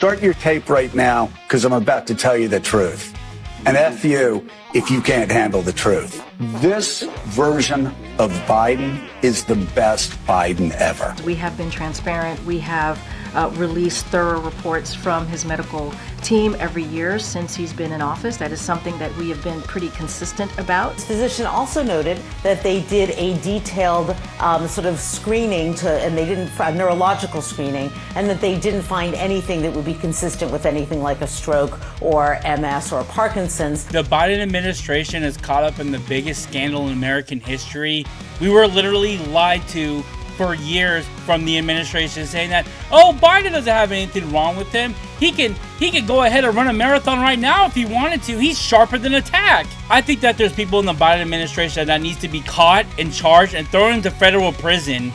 Start your tape right now, because I'm about to tell you the truth. And F you if you can't handle the truth. This version of Biden is the best Biden ever. We have been transparent. We have released thorough reports from his medical team every year since he's been in office. That is something that we have been pretty consistent about. The physician also noted that they did a detailed sort of screening and they didn't a neurological screening, and that they didn't find anything that would be consistent with anything like a stroke or MS or Parkinson's. The Biden administration is caught up in the biggest scandal in American history. We were literally lied to for years from the administration, saying that, oh, Biden doesn't have anything wrong with him. He can go ahead and run a marathon right now if he wanted to. He's sharper than a tack. I think that there's people in the Biden administration that needs to be caught and charged and thrown into federal prison.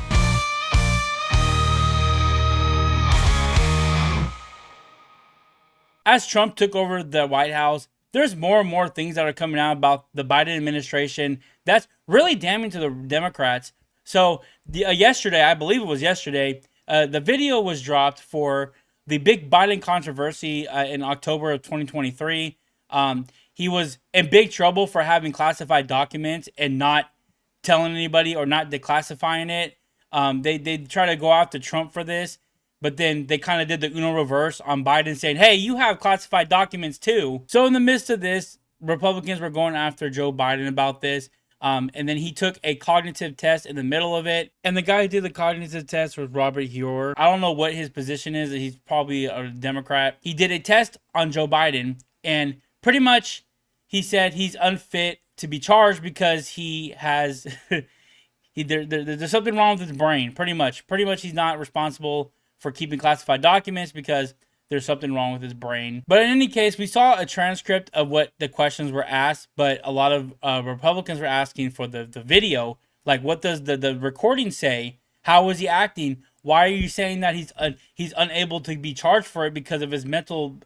As Trump took over the White House, there's more and more things that are coming out about the Biden administration that's really damning to the Democrats. So yesterday, I believe it was yesterday, the video was dropped for the big Biden controversy in October of 2023. He was in big trouble for having classified documents and not telling anybody or not declassifying it. They try to go after Trump for this, but then they kind of did the Uno reverse on Biden, saying, hey, you have classified documents too. So in the midst of this, Republicans were going after Joe Biden about this. And then he took a cognitive test in the middle of it. And the guy who did the cognitive test was Robert Hur. I don't know what his position is. He's probably a Democrat. He did a test on Joe Biden. And pretty much he said he's unfit to be charged because he has... there's something wrong with his brain, pretty much. Pretty much he's not responsible for keeping classified documents because there's something wrong with his brain. But in any case, we saw a transcript of what the questions were asked, but a lot of Republicans were asking for the video. Like, what does the recording say? How was he acting? Why are you saying that he's unable to be charged for it because of his mental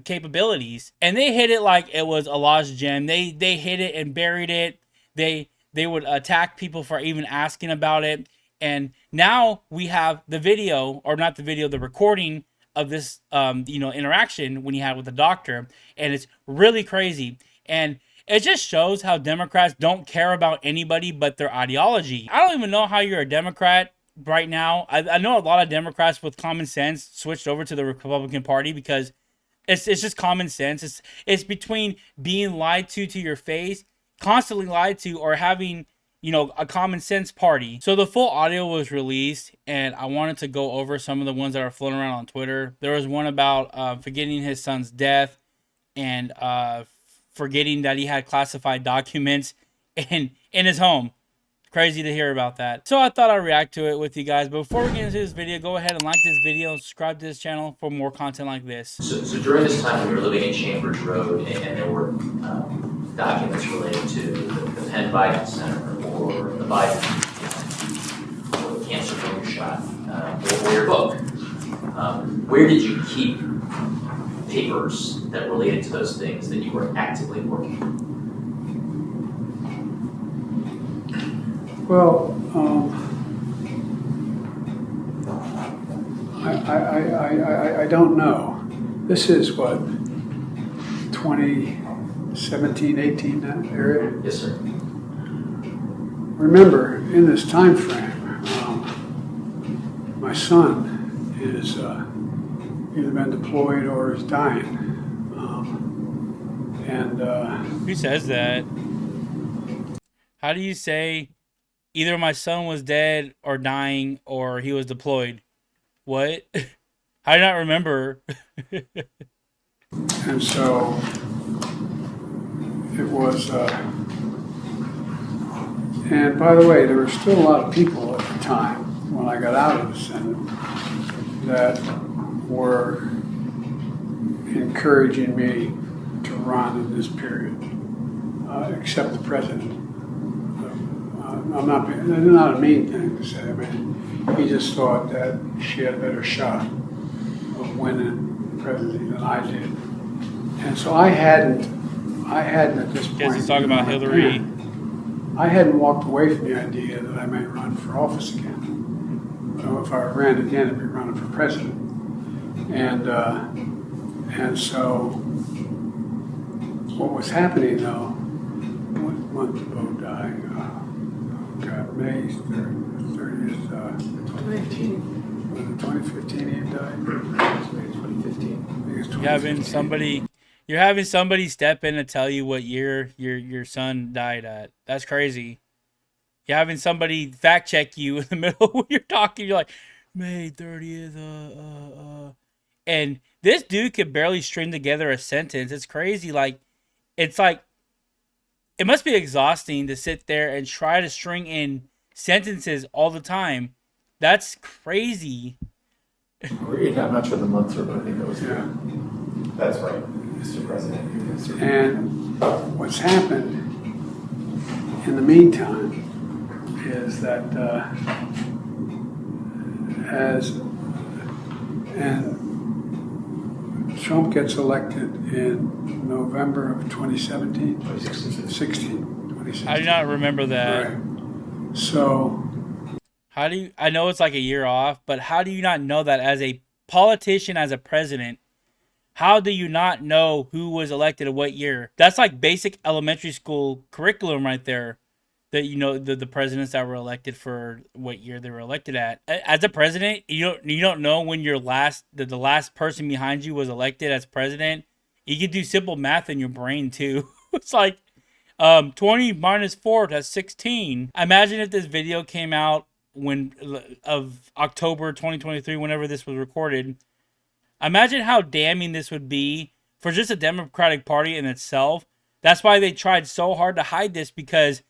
capabilities? And they hit it like it was a lost gem. They hit it and buried it. They would attack people for even asking about it. And now we have the video, or not the video, the recording of this, interaction when he had with the doctor, and it's really crazy. And it just shows how Democrats don't care about anybody but their ideology. I don't even know how you're a Democrat right now. I know a lot of Democrats with common sense switched over to the Republican Party because it's just common sense. It's between being lied to your face, constantly lied to, or having a common sense party. So the full audio was released, and I wanted to go over some of the ones that are floating around on Twitter. There was one about forgetting his son's death and forgetting that he had classified documents in his home. Crazy to hear about that. So I thought I'd react to it with you guys. But before we get into this video, go ahead and like this video and subscribe to this channel for more content like this. So during this time when you were living in Chambers Road and there were documents related to the Penn Biden Center or the Biden or the cancer booster shot or your book, where did you keep papers that related to those things that you were actively working on? Well, I don't know. This is what, 2017, 18, that area? Yes, sir. Remember, in this time frame, my son is either been deployed or is dying. Who says that? How do you say either my son was dead or dying or he was deployed? What? I do not remember. And so it was, and by the way, there were still a lot of people at the time when I got out of the Senate that were encouraging me to run in this period, except the president. It's not a mean thing to say. I mean, he just thought that she had a better shot of winning the presidency than I did. And so I hadn't at this point. Guess he's talking about Hillary. I hadn't walked away from the idea that I may run for office again. So if I ran again, I'd be running for president. And so what was happening though, what month did Bo die? God, May 30th, 2015. Was it 2015 he died? Maybe 2015. I think it's 2015. You're having somebody step in and tell you what year your son died at. That's crazy. You're having somebody fact check you in the middle when you're talking. You're like, May 30th, and this dude could barely string together a sentence. It's crazy. Like, it's like, it must be exhausting to sit there and try to string in sentences all the time. That's crazy. I'm not sure the months are, but I think that was Yeah. That's right, Mr. President. And what's happened in the meantime is that and Trump gets elected in November of 2017, 2016. I do not remember that. Right. So I know it's like a year off, but how do you not know that as a politician, as a president? How do you not know who was elected at what year? That's like basic elementary school curriculum right there. That you know the presidents that were elected for what year they were elected at. As a president, you don't know when the last person behind you was elected as president. You can do simple math in your brain too. It's like 20 minus 4, that's 16. Imagine if this video came out of October 2023, whenever this was recorded. Imagine how damning this would be for just the Democratic Party in itself. That's why they tried so hard to hide this, because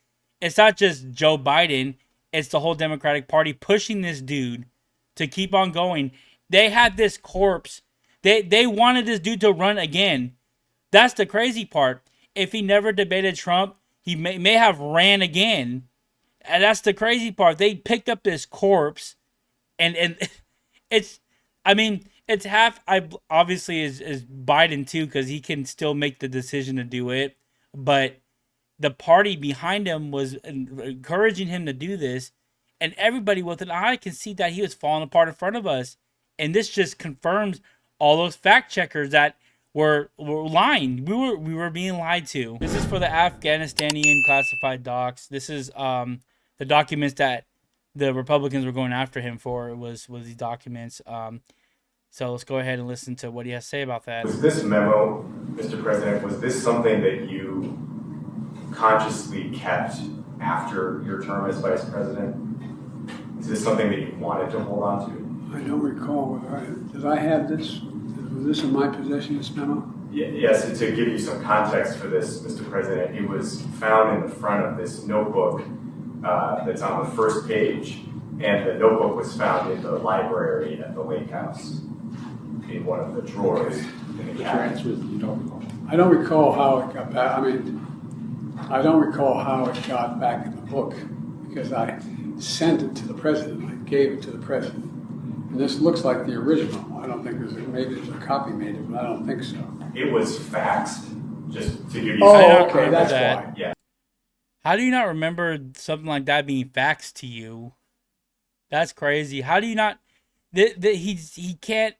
it's not just Joe Biden, it's the whole Democratic Party pushing this dude to keep on going. They had this corpse. They wanted this dude to run again. That's the crazy part. If he never debated Trump, he may have ran again. And that's the crazy part. They picked up this corpse, and it's, I mean, it's half, obviously is Biden too, because he can still make the decision to do it. But the party behind him was encouraging him to do this, and everybody with an eye can see that he was falling apart in front of us. And this just confirms all those fact checkers that were lying. We were being lied to. This is for the Afghanistanian classified docs. This is the documents that the Republicans were going after him for. Was these documents. So let's go ahead and listen to what he has to say about that. Was this memo, Mr. President, was this something that you consciously kept after your term as vice president? Is this something that you wanted to hold on to? I don't recall did I have this? Was this in my possession, this memo? Yes, to give you some context for this, Mr. President, it was found in the front of this notebook that's on the first page, and the notebook was found in the library at the Lake House in one of the drawers in the cabinet. You don't recall. I don't recall how it got back. I don't recall how it got back in the book, because I sent it to the president. I gave it to the president. And this looks like the original. I don't think maybe there's a copy made of it, but I don't think so. It was faxed, just to give you Oh, okay, that's why. Yeah. How do you not remember something like that being faxed to you? That's crazy. How do you not? He can't.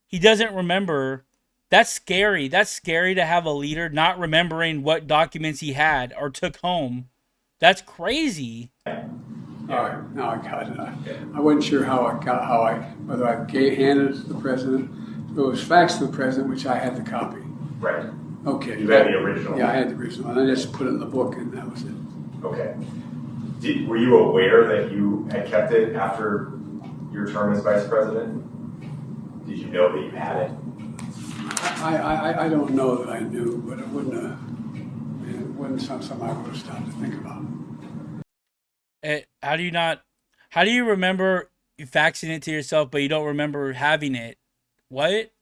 He doesn't remember. That's scary. That's scary to have a leader not remembering what documents he had or took home. That's crazy. All right, now I got it. I wasn't sure whether I handed it to the president. So it was faxed to the president, which I had the copy. Right. Okay. You had the original? Yeah, I had the original. And I just put it in the book, and that was it. Okay. Were you aware that you had kept it after your term as vice president? Did you know that you had it? I don't know that I knew, but it wasn't something I would have stopped to think about. How do you remember faxing it to yourself, but you don't remember having it? What?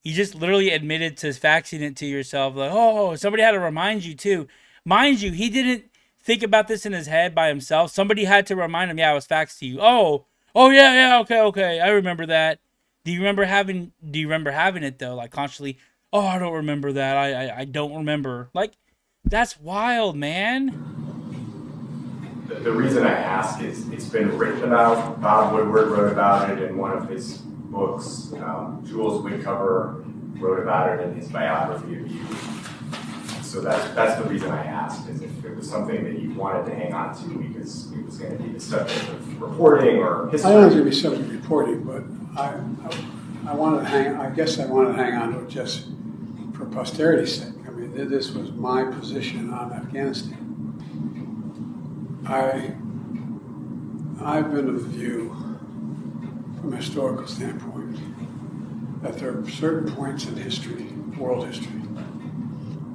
You just literally admitted to faxing it to yourself. Like, oh, somebody had to remind you too. Mind you, he didn't think about this in his head by himself. Somebody had to remind him, yeah, it was faxed to you. Oh yeah, okay. I remember that. Do you remember having it though? Like consciously, oh, I don't remember that. I don't remember. Like, that's wild, man. The reason I ask is it's been written about. Bob Woodward wrote about it in one of his books. Jules Whitcover wrote about it in his biography of you. So that's the reason I asked, is if it was something that you wanted to hang on to because it was going to be the subject of reporting or history. I don't know if it's going to be subject of reporting, but I wanted to I guess I wanted to hang on to it just for posterity's sake. I mean, this was my position on Afghanistan. I've been of the view, from a historical standpoint, that there are certain points in history, world history,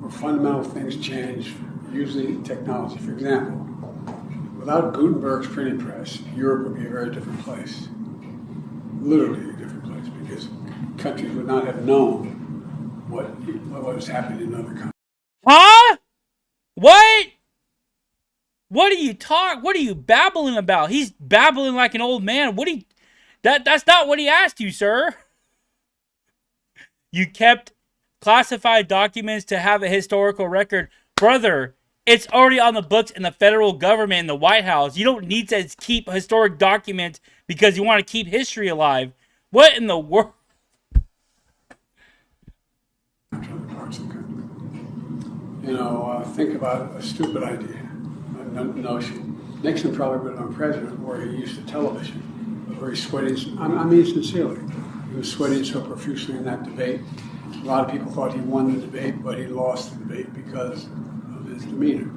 where fundamental things change, usually technology. For example, without Gutenberg's printing press, Europe would be a very different place. Literally a different place, because countries would not have known what was happening in other countries. Huh? What? What are you babbling about? He's babbling like an old man. That's not what he asked you, sir. You kept classified documents to have a historical record. Brother, it's already on the books in the federal government, in the White House. You don't need to keep historic documents because you want to keep history alive. What in the world? Other parts of the country. Think about a stupid idea, a notion. Nixon probably would have been president where he used the television, where he's sweating. I mean sincerely. He was sweating so profusely in that debate. A lot of people thought he won the debate, but he lost the debate because of his demeanor.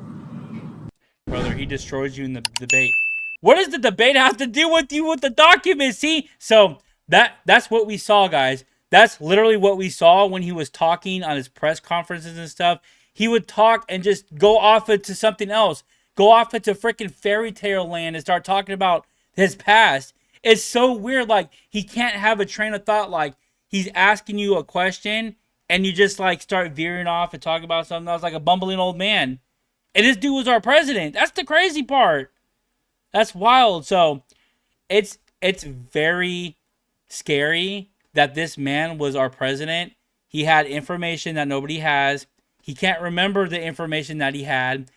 Brother, he destroys you in the debate. What does the debate have to do with you with the documents? See? So that's what we saw, guys. That's literally what we saw when he was talking on his press conferences and stuff. He would talk and just go off into something else. Go off into freaking fairy tale land and start talking about his past. It's so weird. Like, he can't have a train of thought. Like, he's asking you a question and you just like start veering off and talking about something else like a bumbling old man. And this dude was our president. That's the crazy part. That's wild. So it's very scary that this man was our president. He had information that nobody has. He can't remember the information that he had.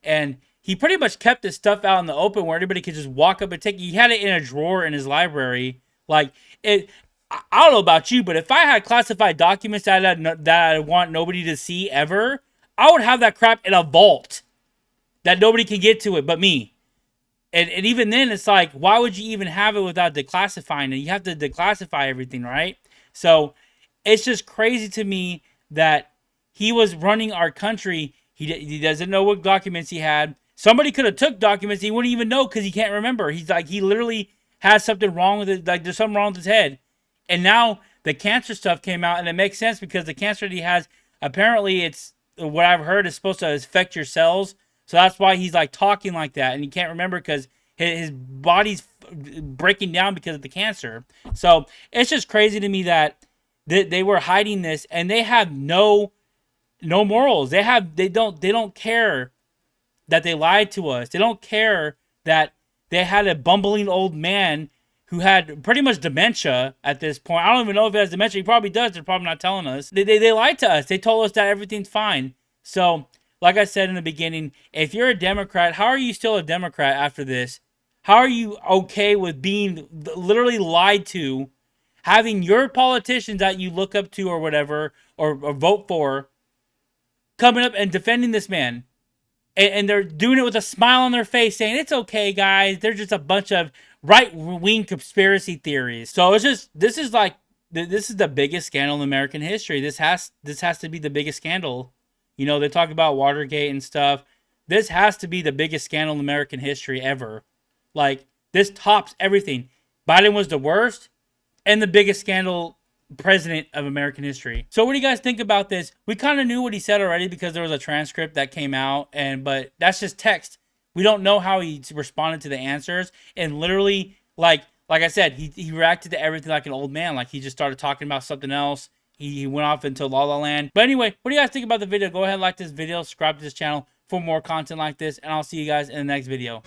And he pretty much kept his stuff out in the open where anybody could just walk up and take it. He had it in a drawer in his library. Like, I don't know about you, but if I had classified documents that I want nobody to see ever, I would have that crap in a vault that nobody can get to it but me. And even then, it's like, why would you even have it without declassifying it? You have to declassify everything, right? So it's just crazy to me that he was running our country. He doesn't know what documents he had. Somebody could have took documents he wouldn't even know because he can't remember. He's like, he literally has something wrong with it. Like, there's something wrong with his head. And now the cancer stuff came out, and it makes sense because the cancer that he has, apparently it's, what I've heard, is supposed to affect your cells. So that's why he's like talking like that, and he can't remember because his body's breaking down because of the cancer. So it's just crazy to me that they were hiding this, and they have no morals. They don't care that they lied to us. They don't care that they had a bumbling old man who had pretty much dementia at this point. I don't even know if he has dementia. He probably does. They're probably not telling us. They lied to us. They told us that everything's fine. So, like I said in the beginning, if you're a Democrat, how are you still a Democrat after this? How are you okay with being literally lied to, having your politicians that you look up to or whatever, or vote for, coming up and defending this man? And they're doing it with a smile on their face, saying, it's okay, guys. They're just a bunch of right-wing conspiracy theories. So it's just, this is the biggest scandal in American history. This has to be the biggest scandal. You know, they talk about Watergate and stuff. This has to be the biggest scandal in American history ever. Like, this tops everything. Biden was the worst and the biggest scandal president of American history. So what do you guys think about this? We kind of knew what he said already because there was a transcript that came out, but that's just text. We don't know how he responded to the answers. And literally, like I said, he reacted to everything like an old man. Like, he just started talking about something else. He went off into La La Land. But anyway, what do you guys think about the video? Go ahead and like this video, subscribe to this channel for more content like this, and I'll see you guys in the next video.